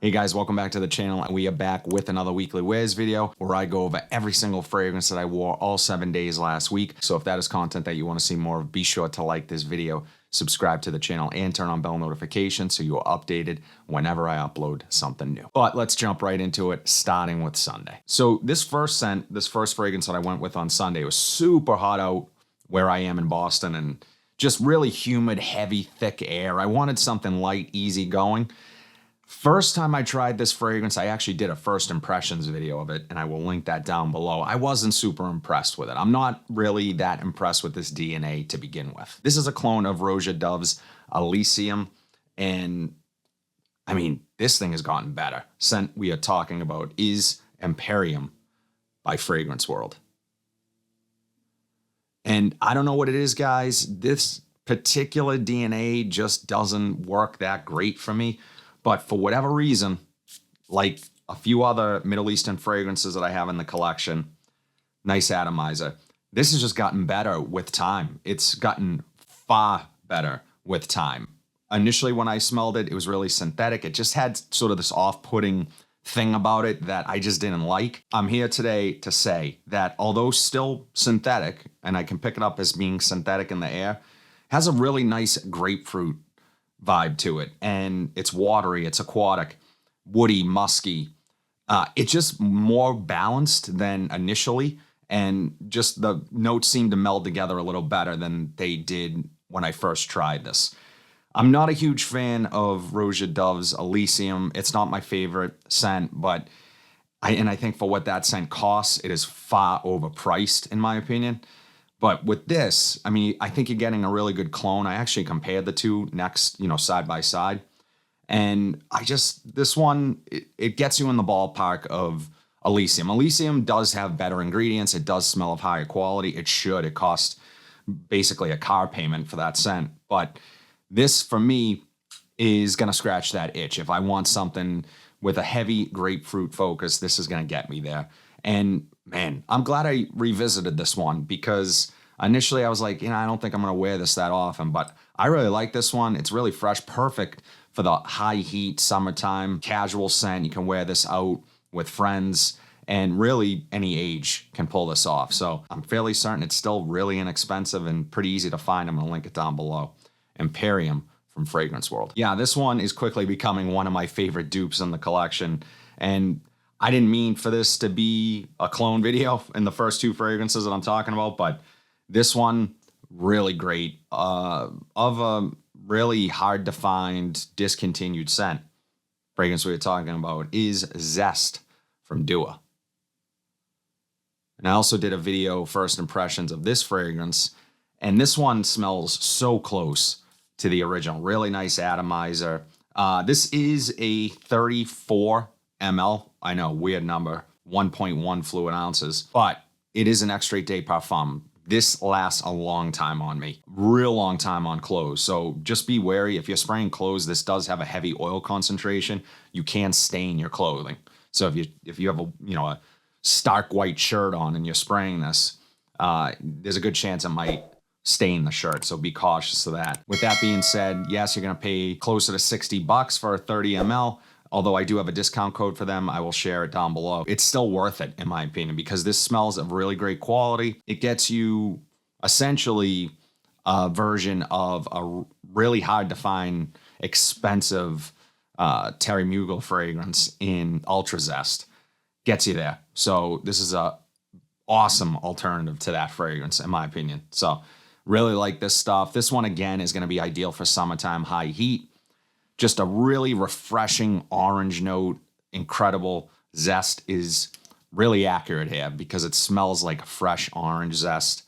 Hey guys, welcome back to the channel, and we are back with another weekly wears video where I go over every single fragrance that I wore all 7 days last week. So if that is content that you want to see more of, be sure to like this video, subscribe to the channel, and turn on bell notifications so you are updated whenever I upload something new. But let's jump right into it, starting with Sunday. So this first fragrance that I went with on Sunday was super hot out where I am in Boston and just really humid, heavy, thick air. I wanted something light, easy going. First time I tried this fragrance, I actually did a first impressions video of it, and I will link that down below. I wasn't super impressed with it. I'm not really that impressed with this DNA to begin with. This is a clone of Roja Dove's Elysium, and I mean, this thing has gotten better. Scent we are talking about is Imperium by Fragrance World. And I don't know what it is, guys. This particular DNA just doesn't work that great for me. But for whatever reason, like a few other Middle Eastern fragrances that I have in the collection, nice atomizer, this has just gotten better with time. It's gotten far better with time. Initially, when I smelled it, it was really synthetic. It just had sort of this off-putting thing about it that I just didn't like. I'm here today to say that although still synthetic, and I can pick it up as being synthetic in the air, has a really nice grapefruit vibe to it, and it's watery, it's aquatic, woody, musky. It's just more balanced than initially, and just the notes seem to meld together a little better than they did when I first tried this. I'm not a huge fan of Roja Dove's Elysium. It's not my favorite scent, but I think for what that scent costs, it is far overpriced in my opinion. But with this, I mean, I think you're getting a really good clone. I actually compared the two next, side by side. And this one, it gets you in the ballpark of Elysium. Elysium does have better ingredients. It does smell of higher quality. It should. It costs basically a car payment for that scent. But this, for me, is going to scratch that itch. If I want something with a heavy grapefruit focus, this is going to get me there. And man, I'm glad I revisited this one because initially I was like, I don't think I'm going to wear this that often, but I really like this one. It's really fresh, perfect for the high heat, summertime, casual scent. You can wear this out with friends, and really any age can pull this off. So I'm fairly certain it's still really inexpensive and pretty easy to find. I'm going to link it down below. Imperium from Fragrance World. Yeah, this one is quickly becoming one of my favorite dupes in the collection, and I didn't mean for this to be a clone video in the first two fragrances that I'm talking about, but this one, really great. Of a really hard to find discontinued scent. Fragrance we are talking about is Zest from Dua. And I also did a video, first impressions of this fragrance, and this one smells so close to the original. Really nice atomizer. This is a 34 ml. I know, weird number, 1.1 fluid ounces, but it is an extrait de parfum. This lasts a long time on me, real long time on clothes. So just be wary. If you're spraying clothes, this does have a heavy oil concentration. You can stain your clothing. So if you have a stark white shirt on and you're spraying this, there's a good chance it might stain the shirt. So be cautious of that. With that being said, yes, you're going to pay closer to $60 for a 30 ml. Although I do have a discount code for them, I will share it down below. It's still worth it, in my opinion, because this smells of really great quality. It gets you essentially a version of a really hard to find, expensive Terry Mugler fragrance in Ultra Zest. Gets you there. So this is a awesome alternative to that fragrance, in my opinion. So really like this stuff. This one, again, is going to be ideal for summertime, high heat. Just a really refreshing orange note, incredible. Zest is really accurate here because it smells like a fresh orange zest.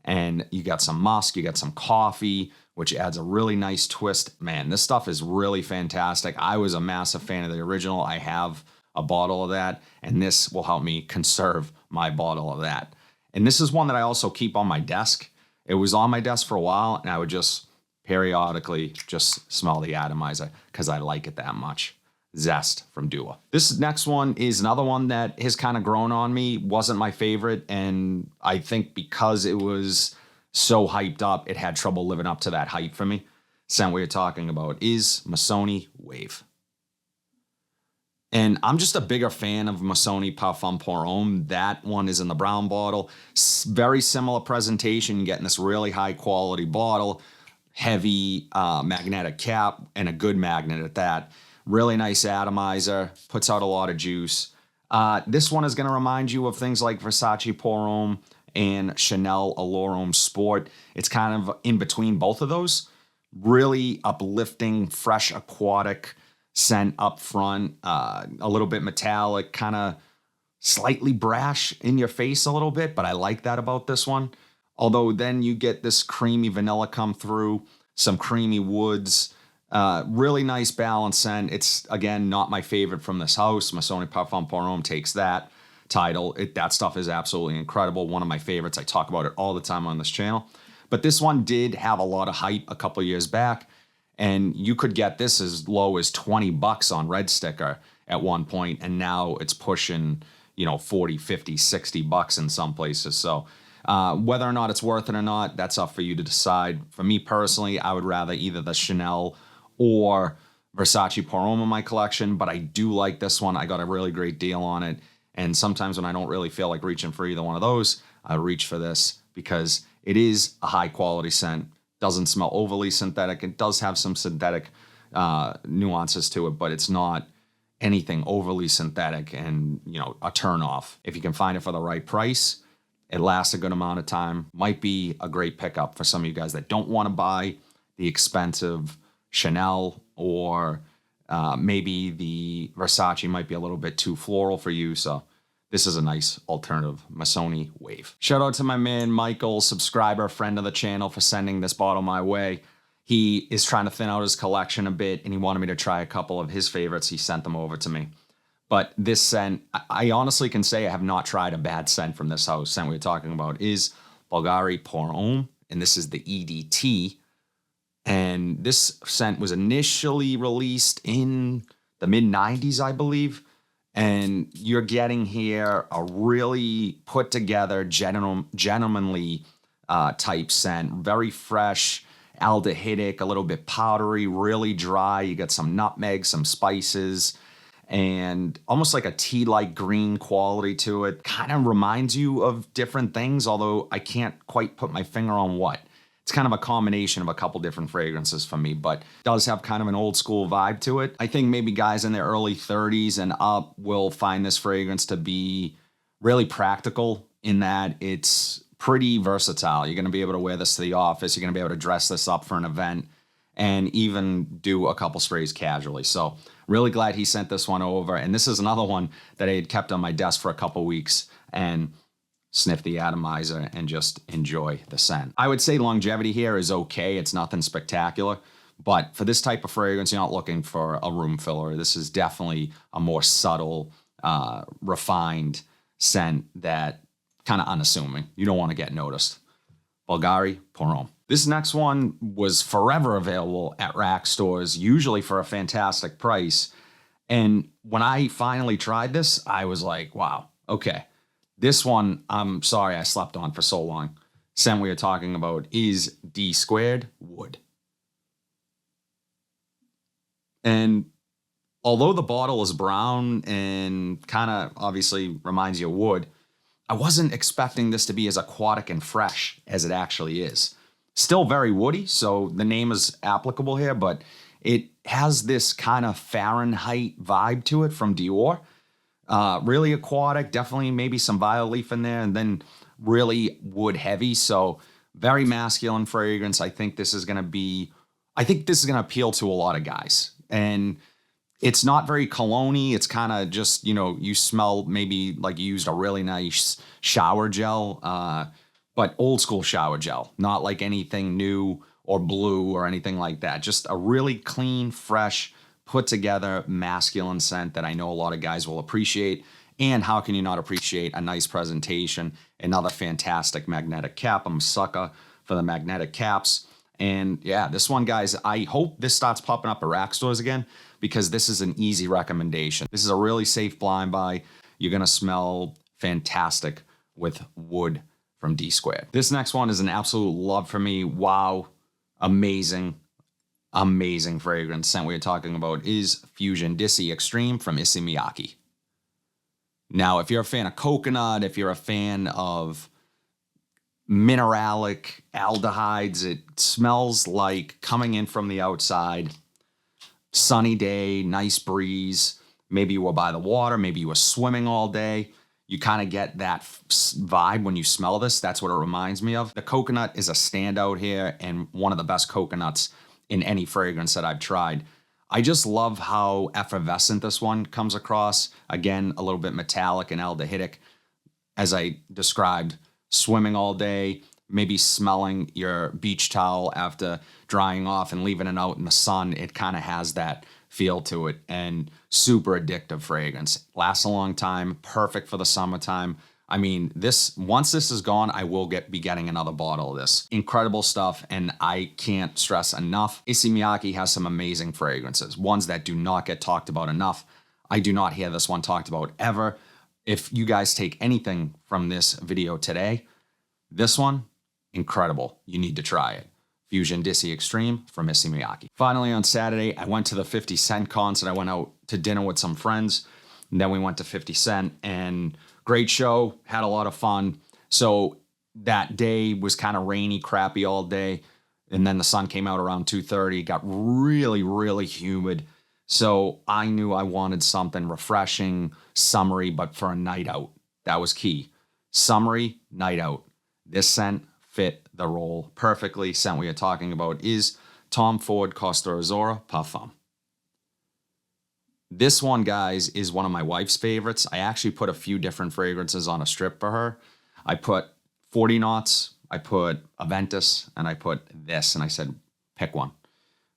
And you got some musk, you got some coffee, which adds a really nice twist. Man, this stuff is really fantastic. I was a massive fan of the original. I have a bottle of that, and this will help me conserve my bottle of that. And this is one that I also keep on my desk. It was on my desk for a while, and I would just periodically just smell the atomizer because I like it that much. Zest from Dua. This next one is another one that has kind of grown on me. Wasn't my favorite, and I think because it was so hyped up, it had trouble living up to that hype for me. Scent we're talking about is Missoni Wave. And I'm just a bigger fan of Missoni Parfum Pour Homme. That one is in the brown bottle. Very similar presentation. You're getting this really high quality bottle, heavy magnetic cap, and a good magnet at that. Really nice atomizer, puts out a lot of juice. This one is going to remind you of things like Versace Pour Homme and Chanel Allure Homme Sport. It's kind of in between both of those. Really uplifting, fresh, aquatic scent up front, a little bit metallic, kind of slightly brash in your face a little bit, but I like that about this one. Although then you get this creamy vanilla come through, some creamy woods, really nice balanced scent. It's, again, not my favorite from this house. Missoni Parfum Pour Homme takes that title. That stuff is absolutely incredible. One of my favorites. I talk about it all the time on this channel. But this one did have a lot of hype a couple years back. And you could get this as low as $20 on Red Sticker at one point, and now it's pushing, 40, 50, $60 in some places. So whether or not it's worth it or not, that's up for you to decide. For me personally, I would rather either the Chanel or Versace Pour Homme in my collection, but I do like this one. I got a really great deal on it. And sometimes when I don't really feel like reaching for either one of those, I reach for this because it is a high quality scent. Doesn't smell overly synthetic. It does have some synthetic nuances to it, but it's not anything overly synthetic and, a turn off. If you can find it for the right price, it lasts a good amount of time. Might be a great pickup for some of you guys that don't want to buy the expensive Chanel, or maybe the Versace might be a little bit too floral for you. So this is a nice alternative Missoni wave. Shout out to my man Michael, subscriber, friend of the channel, for sending this bottle my way. He is trying to thin out his collection a bit, and he wanted me to try a couple of his favorites. He sent them over to me. But this scent, I honestly can say I have not tried a bad scent from this house. Scent we were talking about is Bulgari Pour Homme, and this is the EDT. And this scent was initially released in the mid-90s, I believe. And you're getting here a really put together, gentlemanly type scent. Very fresh, aldehydic, a little bit powdery, really dry. You got some nutmeg, some spices, and almost like a tea-like green quality to it. Kind of reminds you of different things, although I can't quite put my finger on what. It's kind of a combination of a couple different fragrances for me, but does have kind of an old school vibe to it. I think maybe guys in their early 30s and up will find this fragrance to be really practical in that it's pretty versatile. You're going to be able to wear this to the office. You're going to be able to dress this up for an event and even do a couple sprays casually. So really glad he sent this one over. And this is another one that I had kept on my desk for a couple weeks and sniff the atomizer and just enjoy the scent. I would say longevity here is okay. It's nothing spectacular, but for this type of fragrance, you're not looking for a room filler. This is definitely a more subtle, refined scent that kind of unassuming. You don't want to get noticed. Bulgari Pour Homme. This next one was forever available at rack stores, usually for a fantastic price. And when I finally tried this, I was like, wow, okay. This one, I'm sorry I slept on for so long. Scent we are talking about is D Squared Wood. And although the bottle is brown and kind of obviously reminds you of wood, I wasn't expecting this to be as aquatic and fresh as it actually is. Still very woody, so the name is applicable here, but it has this kind of Fahrenheit vibe to it from Dior. Really aquatic, definitely maybe some violet leaf in there, and then really wood heavy. So very masculine fragrance. I think this is going to appeal to a lot of guys. And it's not very cologne-y. It's kind of just, you smell maybe like you used a really nice shower gel, but old school shower gel, not like anything new or blue or anything like that. Just a really clean, fresh, put together masculine scent that I know a lot of guys will appreciate. And how can you not appreciate a nice presentation? Another fantastic magnetic cap. I'm a sucker for the magnetic caps. And yeah, this one, guys, I hope this starts popping up at rack stores again, because this is an easy recommendation. This is a really safe blind buy. You're going to smell fantastic with wood from D Squared. This next one is an absolute love for me. Wow. Amazing. amazing fragrance scent we're talking about is Fusion Dissy Extreme from Issey Miyake. Now, if you're a fan of coconut, if you're a fan of mineralic aldehydes, it smells like coming in from the outside, sunny day, nice breeze. Maybe you were by the water, maybe you were swimming all day. You kind of get that vibe when you smell this. That's what it reminds me of. The coconut is a standout here and one of the best coconuts in any fragrance that I've tried. I just love how effervescent this one comes across. Again, a little bit metallic and aldehydic. As I described, swimming all day, maybe smelling your beach towel after drying off and leaving it out in the sun. It kind of has that feel to it, and super addictive fragrance. Lasts a long time, perfect for the summertime. I mean, once this is gone, I will be getting another bottle of this. Incredible stuff, and I can't stress enough. Issey Miyake has some amazing fragrances, ones that do not get talked about enough. I do not hear this one talked about ever. If you guys take anything from this video today, this one, incredible. You need to try it. Fusion Dissy Extreme from Issey Miyake. Finally, on Saturday, I went to the 50 Cent concert. I went out to dinner with some friends, and then we went to 50 Cent, and great show, had a lot of fun. So that day was kind of rainy, crappy all day. And then the sun came out around 2:30, got really, really humid. So I knew I wanted something refreshing, summery, but for a night out. That was key. Summery, night out. This scent fit the role perfectly. Scent we are talking about is Tom Ford Costa Azura Parfum. This one, guys, is one of my wife's favorites. I actually put a few different fragrances on a strip for her. I put 40 Knots, I put Aventus, and I put this. And I said, pick one.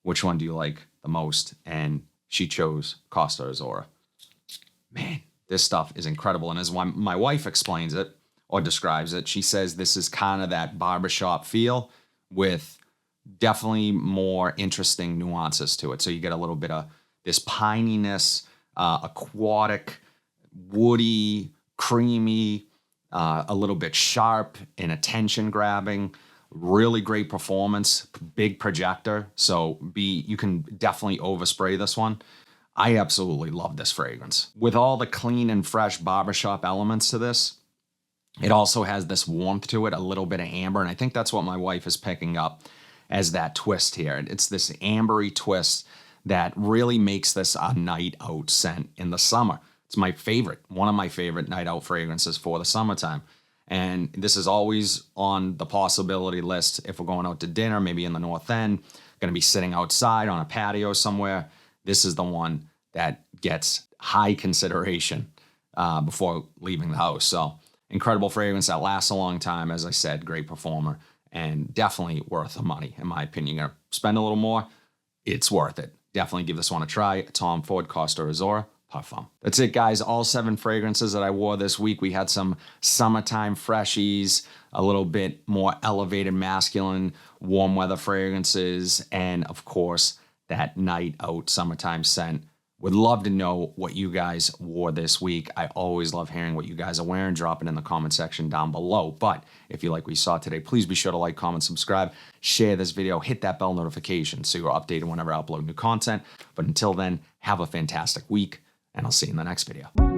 Which one do you like the most? And she chose Costa Azura. Man, this stuff is incredible. And as my wife explains it or describes it, she says this is kind of that barbershop feel with definitely more interesting nuances to it. So you get a little bit of this pininess, aquatic, woody, creamy, a little bit sharp and attention grabbing. Really great performance, big projector. So you can definitely overspray this one. I absolutely love this fragrance. With all the clean and fresh barbershop elements to this, it also has this warmth to it, a little bit of amber. And I think that's what my wife is picking up as that twist here. It's this ambery twist that really makes this a night out scent in the summer. It's my favorite, one of my favorite night out fragrances for the summertime. And this is always on the possibility list if we're going out to dinner, maybe in the North End, going to be sitting outside on a patio somewhere. This is the one that gets high consideration before leaving the house. So incredible fragrance that lasts a long time. As I said, great performer and definitely worth the money. In my opinion, you're going to spend a little more. It's worth it. Definitely give this one a try. Tom Ford Costa Azura Parfum. That's it, guys. All 7 fragrances that I wore this week. We had some summertime freshies, a little bit more elevated masculine warm weather fragrances, and of course, that night out summertime scent. Would love to know what you guys wore this week. I always love hearing what you guys are wearing. Drop it in the comment section down below. But if you like what you saw today, please be sure to like, comment, subscribe, share this video, hit that bell notification so you're updated whenever I upload new content. But until then, have a fantastic week, and I'll see you in the next video.